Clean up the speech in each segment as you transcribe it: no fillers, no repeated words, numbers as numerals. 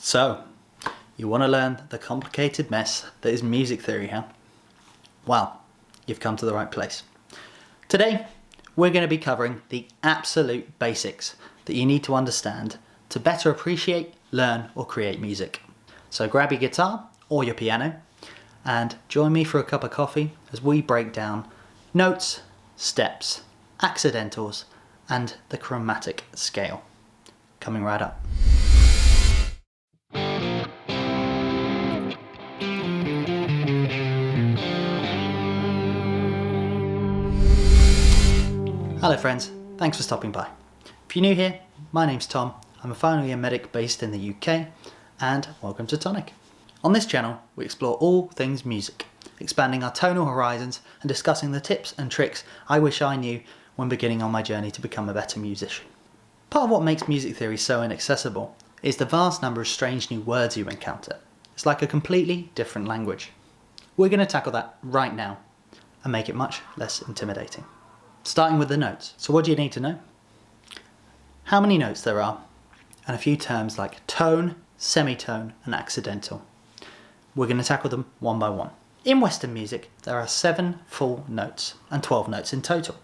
So, you want to learn the complicated mess that is music theory, huh? Well, you've come to the right place. Today, we're going to be covering the absolute basics that you need to understand to better appreciate, learn, or create music. So grab your guitar or your piano and join me for a cup of coffee as we break down notes, steps, accidentals, and the chromatic scale. Coming right up. Hello friends, thanks for stopping by. If you're new here, my name's Tom, I'm a final year medic based in the UK, and welcome to Tonic. On this channel, we explore all things music, expanding our tonal horizons and discussing the tips and tricks I wish I knew when beginning on my journey to become a better musician. Part of what makes music theory so inaccessible is the vast number of strange new words you encounter. It's like a completely different language. We're going to tackle that right now and make it much less intimidating. Starting with the notes. So what do you need to know? How many notes there are, and a few terms like tone, semitone, and accidental. We're going to tackle them one by one. In Western music, there are 7 full notes and 12 notes in total.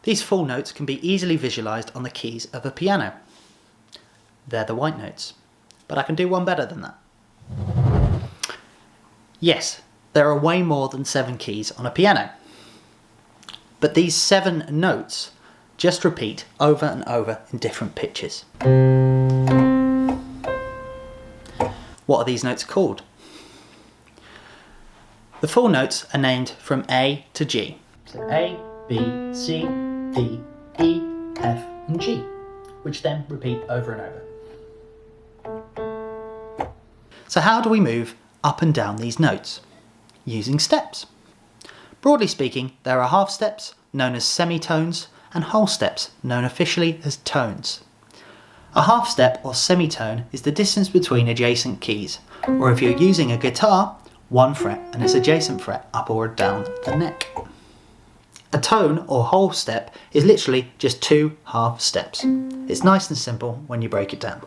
These full notes can be easily visualized on the keys of a piano. They're the white notes, but I can do one better than that. Yes, there are way more than 7 keys on a piano. But these 7 notes just repeat over and over in different pitches. What are these notes called? The full notes are named from A to G. So A, B, C, D, E, F and G, which then repeat over and over. So how do we move up and down these notes? Using steps. Broadly speaking, there are half steps, known as semitones, and whole steps, known officially as tones. A half step or semitone is the distance between adjacent keys, or if you're using a guitar, 1 fret and its adjacent fret up or down the neck. A tone or whole step is literally just 2 half steps. It's nice and simple when you break it down.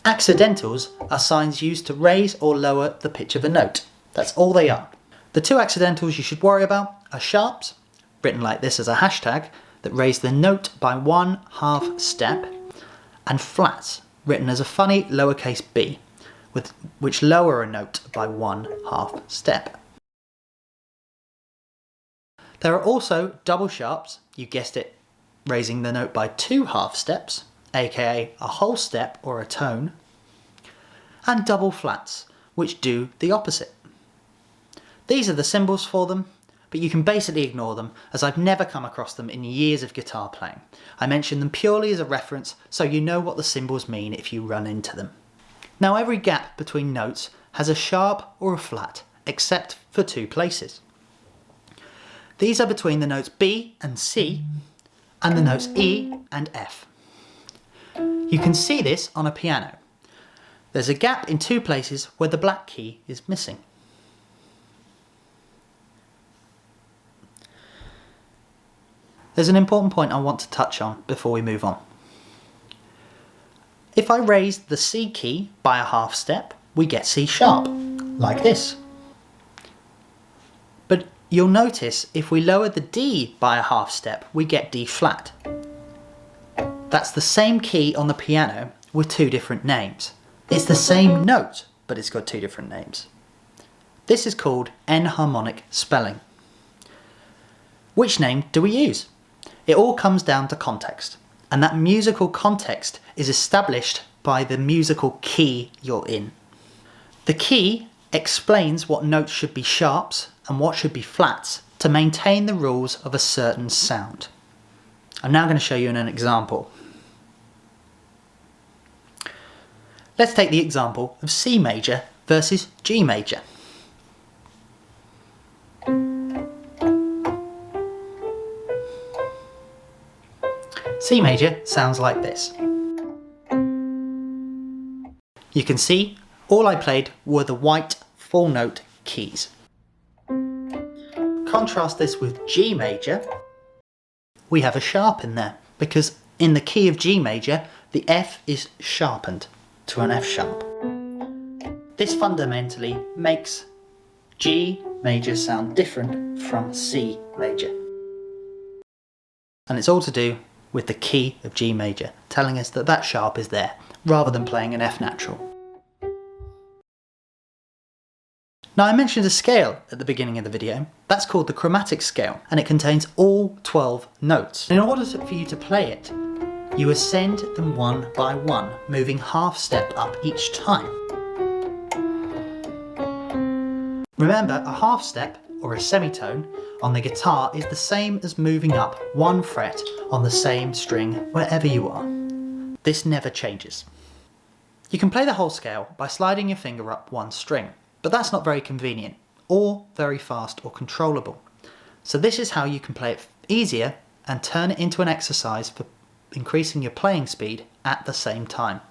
Accidentals are signs used to raise or lower the pitch of a note. That's all they are. The 2 accidentals you should worry about are sharps, written like this as a hashtag, that raise the note by 1 half step, and flats, written as a funny lowercase b, which lower a note by 1 half step. There are also double sharps, you guessed it, raising the note by 2 half steps, aka a whole step or a tone, and double flats, which do the opposite. These are the symbols for them, but you can basically ignore them as I've never come across them in years of guitar playing. I mention them purely as a reference so you know what the symbols mean if you run into them. Now every gap between notes has a sharp or a flat, except for 2 places. These are between the notes B and C and the notes E and F. You can see this on a piano. There's a gap in 2 places where the black key is missing. There's an important point I want to touch on before we move on. If I raise the C key by a half step, we get C sharp, like this. But you'll notice if we lower the D by a half step, we get D flat. That's the same key on the piano with 2 different names. It's the same note, but it's got 2 different names. This is called enharmonic spelling. Which name do we use? It all comes down to context, and that musical context is established by the musical key you're in. The key explains what notes should be sharps and what should be flats to maintain the rules of a certain sound. I'm now going to show you an example. Let's take the example of C major versus G major. C major sounds like this. You can see all I played were the white full note keys. Contrast this with G major. We have a sharp in there because in the key of G major the F is sharpened to an F sharp. This fundamentally makes G major sound different from C major. And it's all to do with the key of G major, telling us that that sharp is there, rather than playing an F natural. Now I mentioned a scale at the beginning of the video. That's called the chromatic scale, and it contains all 12 notes. In order for you to play it, you ascend them one by one, moving half step up each time. Remember, a half step, or a semitone, on the guitar is the same as moving up one fret on the same string wherever you are. This never changes. You can play the whole scale by sliding your finger up one string, but that's not very convenient, or very fast or controllable. So this is how you can play it easier and turn it into an exercise for increasing your playing speed at the same time.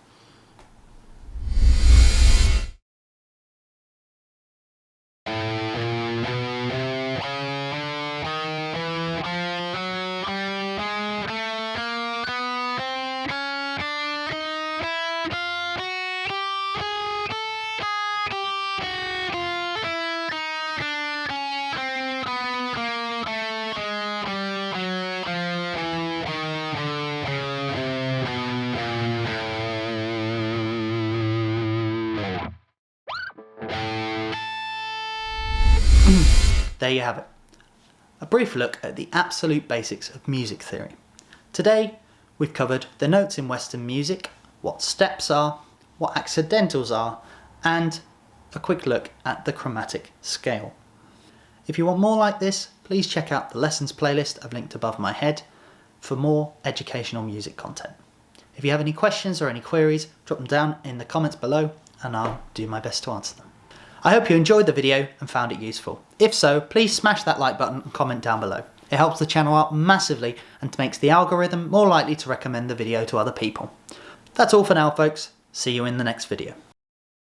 There you have it. A brief look at the absolute basics of music theory. Today we've covered the notes in Western music, what steps are, what accidentals are, and a quick look at the chromatic scale. If you want more like this, please check out the lessons playlist I've linked above my head for more educational music content. If you have any questions or any queries, drop them down in the comments below and I'll do my best to answer them. I hope you enjoyed the video and found it useful. If so, please smash that like button and comment down below. It helps the channel out massively and makes the algorithm more likely to recommend the video to other people. That's all for now, folks. See you in the next video.